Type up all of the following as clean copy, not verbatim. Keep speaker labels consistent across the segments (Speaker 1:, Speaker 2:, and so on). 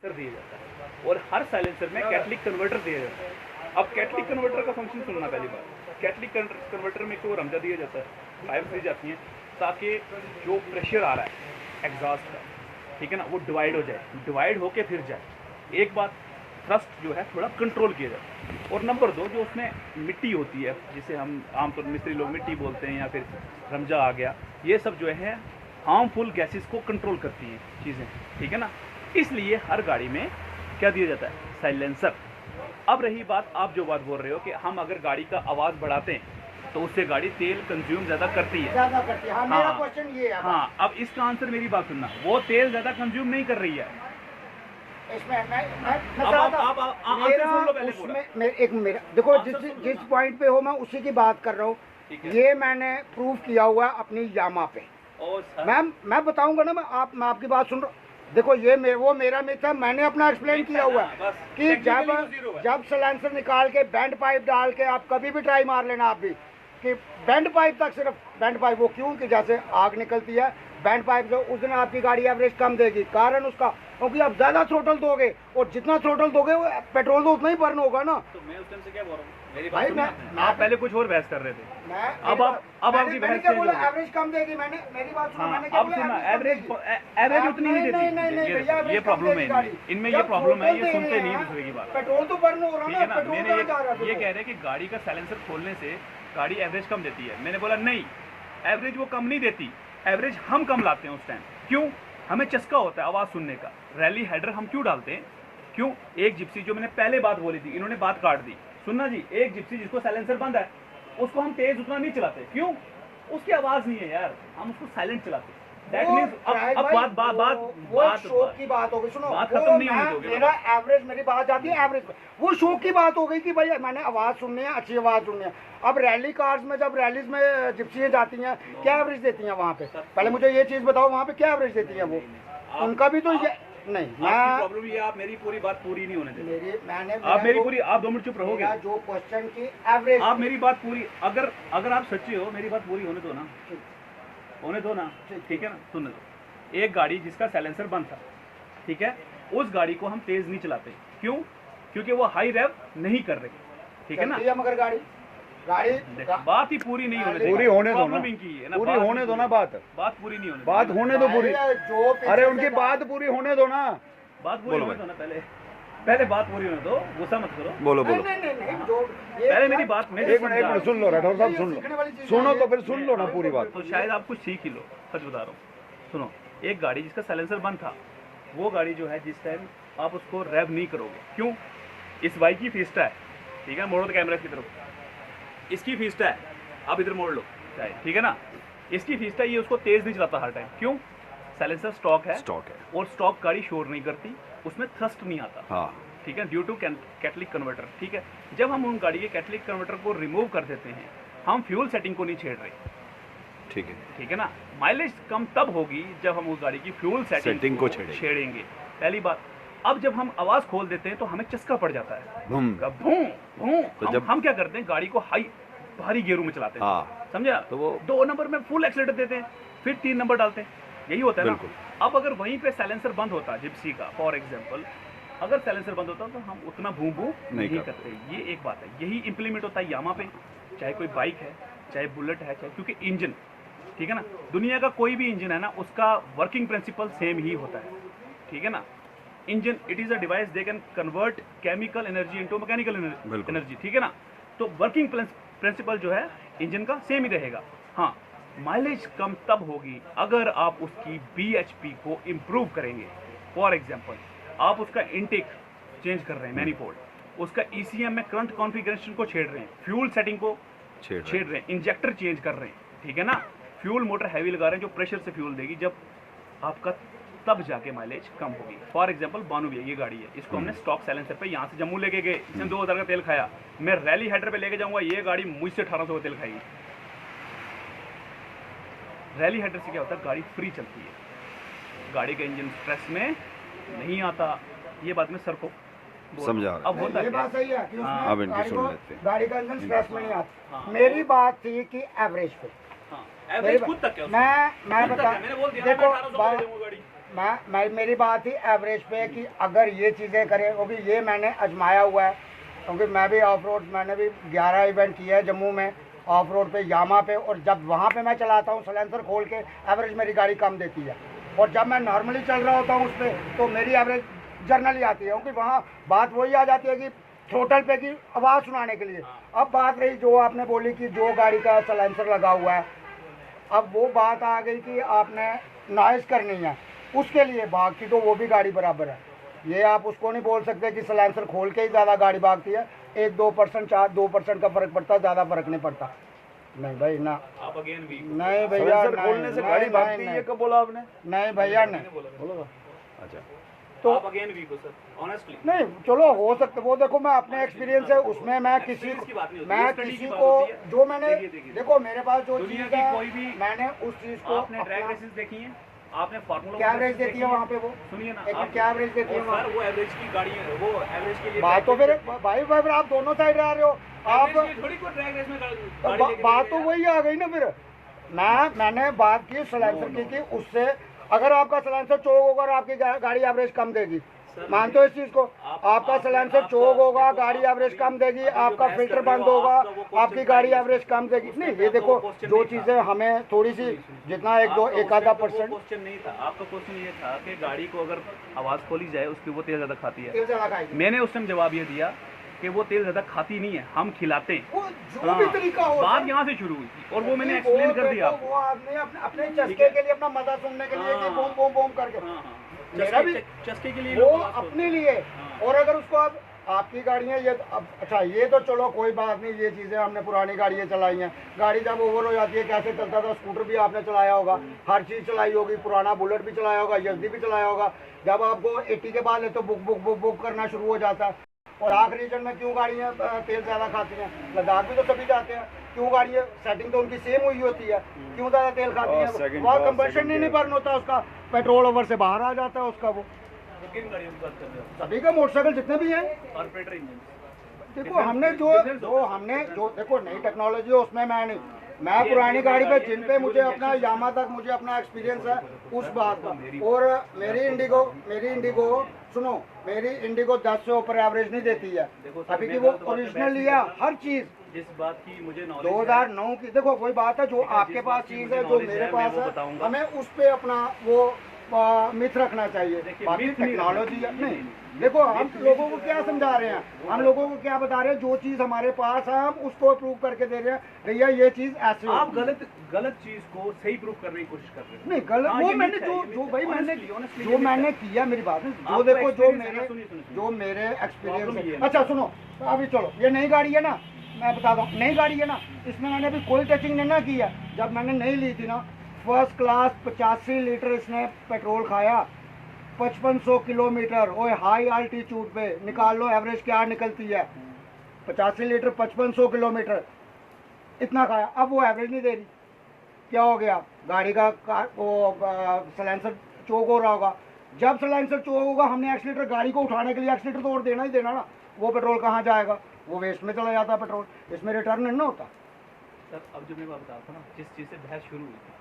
Speaker 1: दिया जाता है और हर साइलेंसर में कैटलिक कन्वर्टर दिया जाता है। अब कैटलिक कन्वर्टर का फंक्शन सुनना पहली बार, कैटलिक कन्वर्टर में को रमजा दिया जाता है, पाइप दी जाती हैं ताकि जो प्रेशर आ रहा है एग्जॉस्ट का, ठीक है ना, वो डिवाइड हो जाए, डिवाइड होके फिर जाए। एक बात थ्रस्ट जो है थोड़ा कंट्रोल किया जाता है। और नंबर 2 जो उसमें मिट्टी होती है, जिसे हम आमतौर पर मिस्त्री लोग मिट्टी बोलते हैं या फिर रमजा आ गया, ये सब जो है हार्मफुल गैसेस को कंट्रोल करती हैं चीज़ें, ठीक है ना। इसलिए हर गाड़ी में क्या दिया जाता है, साइलेंसर। अब रही बात, आप जो बात बोल रहे हो कि हम अगर गाड़ी का आवाज़ बढ़ाते हैं तो उससे गाड़ी तेल कंज्यूम ज़्यादा करती है।
Speaker 2: हाँ, मेरा क्वेश्चन ये है।
Speaker 1: हाँ, अब इसका आंसर मेरी बात सुनना, वो तेल ज़्यादा कंज्यूम नहीं कर रही है।
Speaker 2: इसमें मैं देखो जिस पॉइंट पे हो मैं उसी की बात कर रहा हूँ। ये मैंने प्रूव किया हुआ है अपनी यामा पे। मैं बताऊंगा ना, मैं आपकी बात सुन रहा हूँ। देखो ये वो मेरा मिथ है, मैंने अपना एक्सप्लेन किया हुआ है कि जब सिलेंसर निकाल के बैंड पाइप डाल के आप कभी भी ट्राई मार लेना आप भी कि बैंड पाइप तक, सिर्फ बैंड पाइप, वो क्यों कि जैसे आग निकलती है बैंड पाइप जो, उस दिन आपकी गाड़ी एवरेज कम देगी। कारण उसका क्योंकि आप ज़्यादा थ्रोटल दोगे और जितना थ्रोटल दोगे वो पेट्रोल तो उतना ही बर्न होगा ना।
Speaker 1: तो मैं उस टाइम से क्या बोल रहा हूँ, मेरी
Speaker 2: भाई
Speaker 1: आप पहले कुछ और बहस कर रहे थे, अब आपकी बहस
Speaker 2: क्या बोला, एवरेज कम देगी। मैंने मेरी बात सुनो, मैंने क्या बोला,
Speaker 1: एवरेज उतनी नहीं देती। ये प्रॉब्लम है इनमें, ये प्रॉब्लम है, ये सुनते नहीं दूसरे की बात।
Speaker 2: पेट्रोल तो बर्न हो रहा है ना,
Speaker 1: मैंने ये कह रहे हैं कि गाड़ी का साइलेंसर खोलने से गाड़ी एवरेज कम देती है। मैंने बोला नहीं, एवरेज वो कम नहीं देती, एवरेज हम कम लाते हैं उस टाइम। क्यों? हमें चस्का होता है आवाज़ सुनने का। रैली हेडर हम क्यों डालते हैं? क्यों? एक जिप्सी, जो मैंने पहले बात बोली थी, इन्होंने बात काट दी, सुनना जी। एक जिप्सी जिसको साइलेंसर बंद है उसको हम तेज उतना नहीं चलाते। क्यों? उसकी आवाज़ नहीं है यार, हम उसको साइलेंट चलाते हैं। दैट मींस अब बात
Speaker 2: शौक की बात हो गई। सुनो,
Speaker 1: बात खत्म नहीं होने दोगे।
Speaker 2: मेरा एवरेज, मेरी बात जाती है एवरेज पे, वो शौक की बात हो गई कि भाई मैंने आवाज़ सुननी है, अच्छी आवाज़ सुननी है। अब रैली कार्स में, जब रैलीज में जिप्सियाँ जाती हैं, क्या एवरेज देती हैं वहाँ पे? पहले मुझे ये चीज़ बताओ, वहाँ पे क्या एवरेज देती हैं वो? उनका भी तो ये नहीं, मैं
Speaker 1: प्रॉब्लम ये, आप मेरी पूरी बात पूरी नहीं होने देते।
Speaker 2: आप
Speaker 1: मेरी पूरी, आप 2 मिनट चुप रहोगे?
Speaker 2: जो क्वेश्चन की एवरेज,
Speaker 1: आप मेरी बात पूरी, अगर आप सच्चे हो, मेरी बात पूरी होने दो ना, होने दो ना, ठीक है ना। सुनने दो। एक गाड़ी जिसका साइलेंसर बंद था, ठीक है, उस गाड़ी को हम तेज नहीं चलाते। क्यों? क्योंकि वो हाई रेव नहीं कर रही, ठीक है ना।
Speaker 2: मगर गाड़ी
Speaker 1: बात ही पूरी नहीं होने
Speaker 3: पूरी होने दो ना, पूरी होने दो ना, बात
Speaker 1: पूरी नहीं होने,
Speaker 3: बात होने दो पूरी। अरे उनकी बात पूरी होने दो ना,
Speaker 1: बात पूरी होने दो ना, पहले बात पूरी होने दो, गुस्सा मत करो।
Speaker 3: बोलो
Speaker 1: पहले मेरी बात,
Speaker 3: एक मिनट सुन लो राठौर साहब, सुनो तो फिर सुन लो ना पूरी बात,
Speaker 1: तो शायद आप कुछ सीख ही लो। सच बता रहा हूँ, सुनो। एक गाड़ी जिसका साइलेंसर बंद था, वो गाड़ी जो है जिस टाइम आप उसको रेव नहीं करोगे। क्यों? इस बाइक की फिस्टा है, ठीक है, मोड़ो तो कैमरा की तरफ, इसकी फिस्टा है, आप इधर मोड़ लो चाहे, ठीक है ना। इसकी फिस्टा, ये उसको तेज नहीं चलाता हर टाइम। क्यों? साइलेंसर स्टॉक है, और स्टॉक गाड़ी शोर नहीं करती, उसमें थ्रस्ट नहीं आता।
Speaker 3: हाँ,
Speaker 1: ठीक है, ड्यू टू कैटलिक कन्वर्टर, ठीक है। जब हम उन गाड़ी के कैटलिक कन्वर्टर को रिमूव कर देते हैं, हम फ्यूल सेटिंग को नहीं छेड़ रहे, ठीक है ना। माइलेज कम तब होगी जब हम उस गाड़ी की फ्यूल सेटिंग को छेड़ेंगे, पहली बात। अब जब हम आवाज़ खोल देते हैं तो हमें चस्का पड़ जाता है, तो जब हम क्या करते हैं, गाड़ी को हाई भारी गियरों में चलाते हैं, समझा। तो वो 2 नंबर में फुल एक्सीलरेटर देते हैं, फिर 3 नंबर डालते हैं, यही होता है ना। अब अगर वहीं पे साइलेंसर बंद होता जिप्सी का, फॉर एग्जांपल, अगर साइलेंसर बंद होता तो हम उतना भूं भूं नहीं करते। ये एक बात है, यही इंप्लीमेंट होता है यामा पे, चाहे कोई बाइक है, चाहे बुलेट है, चाहे, क्योंकि इंजन, ठीक है ना, दुनिया का कोई भी इंजन है ना, उसका वर्किंग प्रिंसिपल सेम ही होता है, ठीक है ना। Engine, it is a device, they can convert chemical energy into mechanical energy, ठीक है ना। तो वर्किंग प्रिंसिपल जो है इंजन का सेम ही रहेगा। हाँ, माइलेज कम तब होगी अगर आप उसकी BHP को इम्प्रूव करेंगे। फॉर एग्जांपल, आप उसका इनटेक चेंज कर रहे हैं, मैनिफोल्ड, उसका ECM में करंट कॉन्फ़िगरेशन को छेड़ रहे हैं, फ्यूल सेटिंग को छेड़ रहे हैं, इंजेक्टर चेंज कर रहे हैं, ठीक है ना। फ्यूल मोटर हैवी लगा रहे हैं जो प्रेशर से फ्यूल देगी, जब आपका तब जाके माइलेज कम होगी। फॉर एग्जांपल, बानूविया ये गाड़ी है, इसको हमने स्टॉक साइलेंसर पे यहाँ से जम्मू लेके गए, इसने 2000 का तेल खाया। मैं रैली हेडर पे लेके जाऊंगा, ये गाड़ी मुझसे 1800 का तेल खाएगी। रैली हेडर से क्या होता है, गाड़ी फ्री चलती है, गाड़ी का इंजन स्ट्रेस में नहीं आता। ये बात मैं सर को
Speaker 3: समझा।
Speaker 1: अब होता
Speaker 2: ये बात सही है कि
Speaker 3: अब इनकी सुन लेते हैं।
Speaker 2: गाड़ी का इंजन स्ट्रेस में नहीं आता। मेरी बात थी कि एवरेज पे,
Speaker 1: एवरेज खुद तक है,
Speaker 2: मैं बता,
Speaker 1: मैंने बोल दिया,
Speaker 2: देखो मेरी बात थी एवरेज पे कि अगर ये चीज़ें करें, क्योंकि ये मैंने आजमाया हुआ है, क्योंकि मैं भी ऑफ रोड, मैंने भी 11 इवेंट किया है जम्मू में ऑफ रोड पे, यामा पे, और जब वहाँ पे मैं चलाता हूँ सलेंसर खोल के, एवरेज मेरी गाड़ी कम देती है। और जब मैं नॉर्मली चल रहा होता हूँ उस पर, तो मेरी एवरेज जर्नली आती है, क्योंकि वहाँ बात वही आ जाती है कि थ्रोटल पे की आवाज़ सुनाने के लिए। अब बात रही जो आपने बोली कि जो गाड़ी का सलेंसर लगा हुआ है, अब वो बात आ गई कि आपने नॉइज़ करनी है, उसके लिए बाकी तो वो भी गाड़ी बराबर है। ये आप उसको नहीं बोल सकते कि सलेंसर खोल के ही ज़्यादा गाड़ी भागती है, 1-2%, 4-2% का फ़र्क पड़ता है, ज़्यादा फ़र्क नहीं पड़ता। नहीं भाई ना,
Speaker 1: आप अगेन भी
Speaker 2: नहीं भैया,
Speaker 3: सलेंसर खोलने से गाड़ी भागती है, ये कब बोला आपने?
Speaker 2: नहीं भैया नहीं,
Speaker 3: बोला अच्छा।
Speaker 1: तो आप अगेन वीक हो सर, ऑनेस्टली।
Speaker 2: नहीं चलो हो सकता, वो देखो मैं अपने एक्सपीरियंस है उसमें, मैं किसी को जो मैंने देखो मेरे पास जो
Speaker 1: दुनिया
Speaker 2: चीज़
Speaker 1: की
Speaker 2: है,
Speaker 1: कोई भी
Speaker 2: मैंने उस चीज़ को
Speaker 1: आपने ट्रैक रेसेस देखी हैं, आपने फार्मूला
Speaker 2: क्या एवरेज देती है वहाँ पे, वो
Speaker 1: सुनिए ना,
Speaker 2: एक
Speaker 1: आप
Speaker 2: क्या एवरेज देती है वहाँ?
Speaker 1: सर वो एवरेज की गाड़ी है, वो एवरेज के लिए
Speaker 2: बात तो फिर भाई फिर आप दोनों साइड रह रहे हो आप,
Speaker 1: थोड़ी कोई ट्रैक रेस में गाड़ी लेके
Speaker 2: बात तो वही आ गई ना फिर। मैंने बात की सलेंसर की कि उससे अगर आपका सलेंसर चोक होगा और आपकी गाड़ी एवरेज कम देगी, मानते हो इस चीज को? आपका सलेंसर चोक होगा, गाड़ी एवरेज कम देगी, आपका फिल्टर बंद होगा, आपकी गाड़ी एवरेज कम देगी। नहीं ये देखो जो चीजें हमें थोड़ी सी जितना एक आधा परसेंट।
Speaker 1: क्वेश्चन नहीं था आपका, क्वेश्चन ये था कि गाड़ी को अगर आवाज खोली जाए उसकी वो तेल ज्यादा खाती है।
Speaker 2: तेल ज्यादा खाएगी।
Speaker 1: मैंने उस टाइम जवाब ये दिया कि वो तेल ज्यादा खाती नहीं है, हम खिलाते हैं।
Speaker 2: वो जो भी तरीका हो,
Speaker 1: बात यहाँ से शुरू हुई थी और वो मैंने एक्सप्लेन कर दिया।
Speaker 2: वो आपने अपने चस्के के लिए, अपना मजा सुनने के लिए कि बूम बूम बूम करके, मेरा भी
Speaker 1: चस्के के लिए
Speaker 2: वो अपने लिए। और अगर उसको आप आपकी गाड़ियाँ ये अब अच्छा ये तो चलो कोई बात नहीं, ये चीज़ें हमने पुरानी गाड़ियाँ चलाई हैं, गाड़ी जब ओवर हो जाती है कैसे चलता था, स्कूटर भी आपने चलाया होगा, हर चीज़ चलाई होगी, पुराना बुलेट भी चलाया होगा, यजदी भी चलाया होगा। जब आपको 80 के बाद ले तो बुक बुक बुक बुक करना शुरू हो जाता है। और आखिरी रीजन में क्यों गाड़ियाँ तेल ज़्यादा खाती हैं? लद्दाख भी तो सभी जाते हैं, क्यों गाड़ियाँ सेटिंग तो उनकी सेम हुई होती है, क्यों ज़्यादा तेल खाती है? वहाँ कंबशन ही नहीं बर्न होता उसका, पेट्रोल ओवर से बाहर आ जाता है उसका। वो
Speaker 1: किन गाड़ियों की बात कर रहे हो?
Speaker 2: सभी का मोटरसाइकिल जितने भी हैं,
Speaker 1: कॉर्पोरेटर इंजन।
Speaker 2: देखो हमने जो देखो नई टेक्नोलॉजी है उसमें मैं नहीं, मैं पुरानी गाड़ी पे जिन पे मुझे अपना यामा तक मुझे अपना एक्सपीरियंस है उस बात का। और मेरी इंडिगो सुनो, मेरी इंडिगो 10 से ऊपर एवरेज नहीं देती है, अभी की वो ओरिजिनल लिया हर चीज।
Speaker 1: जिस बात की मुझे नॉलेज
Speaker 2: 2009 की, देखो कोई बात है जो आपके पास चीज है जो मेरे पास है, हमें उस पे अपना वो मिथ रखना चाहिए। बाकी टेक्नोलॉजी नहीं, देखो हम लोगों को क्या समझा रहे हैं, हम लोगों को क्या बता रहे हैं, जो चीज हमारे पास है हम उसको प्रूव करके दे रहे हैं भैया ये चीज ऐसे।
Speaker 1: आप गलत चीज को सही प्रूव करने की कोशिश कर रहे हैं।
Speaker 2: नहीं गलत, वो मैंने जो मैंने किया, मेरी बात है जो देखो जो मेरे एक्सपीरियंस। अच्छा सुनो, अभी चलो ये नई गाड़ी है ना, मैं बताता हूँ, नई गाड़ी है ना, इसमें मैंने अभी कोई टचिंग नहीं ना किया। जब मैंने नई ली थी ना, फर्स्ट क्लास 85 लीटर इसने पेट्रोल खाया, 5500 किलोमीटर, ओए हाई अल्टीट्यूड पे निकाल लो एवरेज क्या निकलती है, 85 लीटर 5500 किलोमीटर इतना खाया। अब वो एवरेज नहीं दे रही, क्या हो गया? गाड़ी का वो सलेंसर चोक हो रहा होगा। जब सलेंसर चोक होगा, हमने एक्सीलेटर गाड़ी को उठाने के लिए एक्सीलेटर तो और देना ही देना ना, वो पेट्रोल कहाँ जाएगा? वो वेस्ट में चला जाता है पेट्रोल, इसमें रिटर्न नहीं ना होता।
Speaker 1: सर अब जो मैं बात बता था ना, जिस चीज़ से बहस शुरू हुई थी,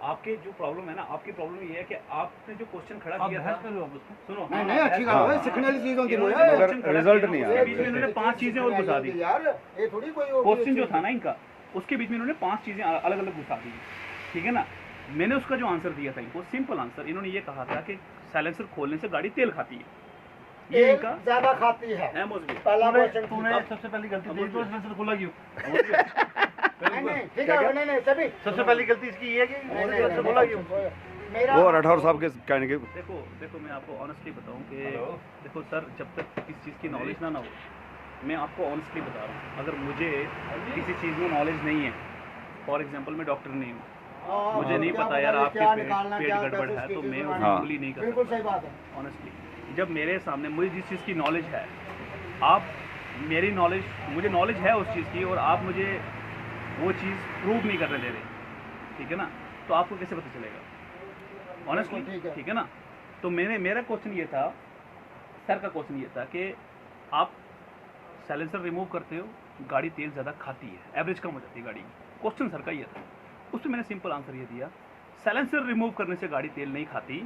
Speaker 1: आपके जो प्रॉब्लम है ना, आपकी प्रॉब्लम ये है कि आपने जो क्वेश्चन खड़ा किया था, सुनो
Speaker 2: नहीं अच्छी बात है, सीखने वाली चीज होती है,
Speaker 3: रिजल्ट नहीं आया,
Speaker 1: बीच में इन्होंने 5 चीजें और घुसा दी
Speaker 2: यार, ये थोड़ी कोई
Speaker 1: क्वेश्चन जो था ना इनका, उसके बीच में इन्होंने 5 चीजें अलग अलग घुसा दी, ठीक है ना। मैंने उसका जो आंसर दिया था इनको, सिंपल आंसर, इन्होंने ये कहा था कि साइलेंसर खोलने से गाड़ी तेल खाती है, ये इनका
Speaker 2: ज्यादा खाती है। पहला क्वेश्चन
Speaker 4: तूने सबसे पहली गलती दी तो साइलेंसर खोला क्यों?
Speaker 2: नहीं ठीक है, नहीं सभी
Speaker 4: सबसे पहली गलती इसकी ये है कि साइलेंसर खोला क्यों?
Speaker 2: मेरा
Speaker 3: वो राठौर साहब के कहने के
Speaker 1: देखो मैं आपको ऑनेस्टली बताऊं कि देखो सर, जब तक किसी चीज़ की नॉलेज ना हो, मैं आपको ऑनेस्टली बता रहा हूँ, अगर मुझे किसी चीज़ में नॉलेज नहीं है, फॉर एग्जांपल मैं डॉक्टर नहीं हूँ, मुझे नहीं पता यार आपके पेट गड़बड़ है, तो मैं उसको बिल्कुल नहीं कर
Speaker 2: बिल्कुल सही बात है।
Speaker 1: ऑनेस्टली जब मेरे सामने मुझे जिस चीज़ की नॉलेज है, आप मेरी नॉलेज, मुझे नॉलेज है उस चीज़ की, और आप मुझे वो चीज़ प्रूव नहीं करने दे रहे, ठीक है ना, तो आपको कैसे पता चलेगा? ऑनेस्टली ठीक है ना। तो मेरा क्वेश्चन ये था, सर का क्वेश्चन ये था कि आप साइलेंसर रिमूव करते हो, गाड़ी तेल ज़्यादा खाती है, एवरेज कम हो जाती है गाड़ी की। क्वेश्चन सर का ये था, उस पर मैंने सिंपल आंसर ये दिया, साइलेंसर रिमूव करने से गाड़ी तेल नहीं खाती,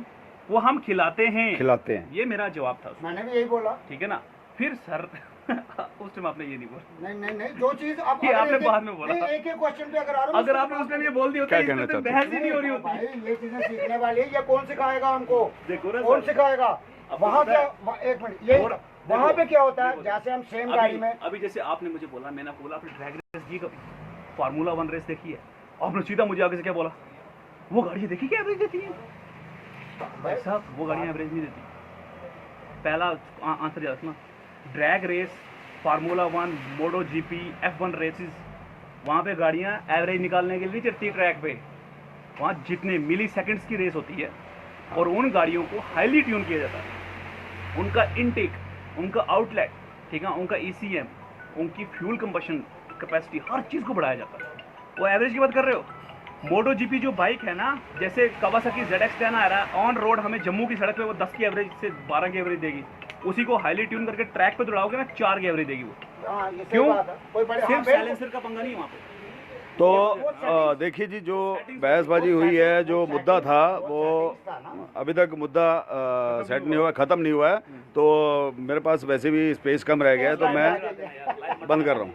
Speaker 1: वो हम खिलाते हैं। ये मेरा जवाब था उसमें।
Speaker 2: मैंने भी यही बोला।
Speaker 1: ठीक है ना। फिर सर उस टाइम आपने ये नहीं बोला।
Speaker 2: नहीं जो चीज आप
Speaker 1: ये आपने बाद में बोला।
Speaker 2: एक एक क्वेश्चन पे अगर
Speaker 1: अगर आपने उस टाइम ये बोल दी होती
Speaker 3: क्या कहना
Speaker 1: तो
Speaker 3: चाहते
Speaker 1: बहस ही नहीं हो रही होती।
Speaker 2: भाई ये चीजें सीखने वाली है, ये कौन सिखाएगा हमको?
Speaker 1: देखो ना
Speaker 2: कौन
Speaker 1: सर।
Speaker 2: सिखाएगा? वहाँ क्या, एक मिनट, ये
Speaker 1: और
Speaker 2: वहाँ पे
Speaker 1: देखो,
Speaker 2: क्या होता है, जैसे हम सेम गाड़ी में
Speaker 1: अभी जैसे आपने मुझे बोला, मैंने आपको बोला आपने ड्रैग रेस की कभी, फार्मूला 1 रेस देखी है? आपने सीधा मुझे आगे से क्या बोला, वो गाड़ी देखी क्या एवरेज देती है? भाई साहब वो गाड़ियाँ एवरेज नहीं देती। पहला आंसर याद रखना, ड्रैग रेस, फार्मूला 1, मोटो जीपी, F1 रेसेस, वहाँ पे गाड़ियाँ एवरेज निकालने के लिए नहीं चलती ट्रैक पे। वहाँ जितने मिली सेकेंड्स की रेस होती है और उन गाड़ियों को हाईली ट्यून किया जाता है। उनका इनटेक, उनका आउटलेट, ठीक है, उनका ECM, उनकी फ्यूल कंबशन कैपेसिटी, हर चीज़ को बढ़ाया जाता है। वो एवरेज की बात कर रहे हो? मोटो जीपी जो बाइक है ना, जैसे कावासाकी ZX-10 आ रहा है ऑन रोड, हमें जम्मू की सड़क पे वो 10 की एवरेज से 12 की एवरेज देगी। उसी को हाईली ट्यून करके ट्रैक पे दौड़ाओगे ना, 4 की एवरेज देगी वो।
Speaker 2: ये सही
Speaker 1: क्यों?
Speaker 2: बात है। कोई बड़े
Speaker 1: सिर्फ साइलेंसर का पंगा नहीं है वहाँ पे।
Speaker 3: तो देखिए जी, जो बहसबाजी हुई है, जो मुद्दा था वो अभी तक मुद्दा सेट नहीं हुआ, ख़त्म नहीं हुआ है। तो मेरे पास वैसे भी स्पेस कम रह गया है, तो मैं बंद कर रहा हूँ।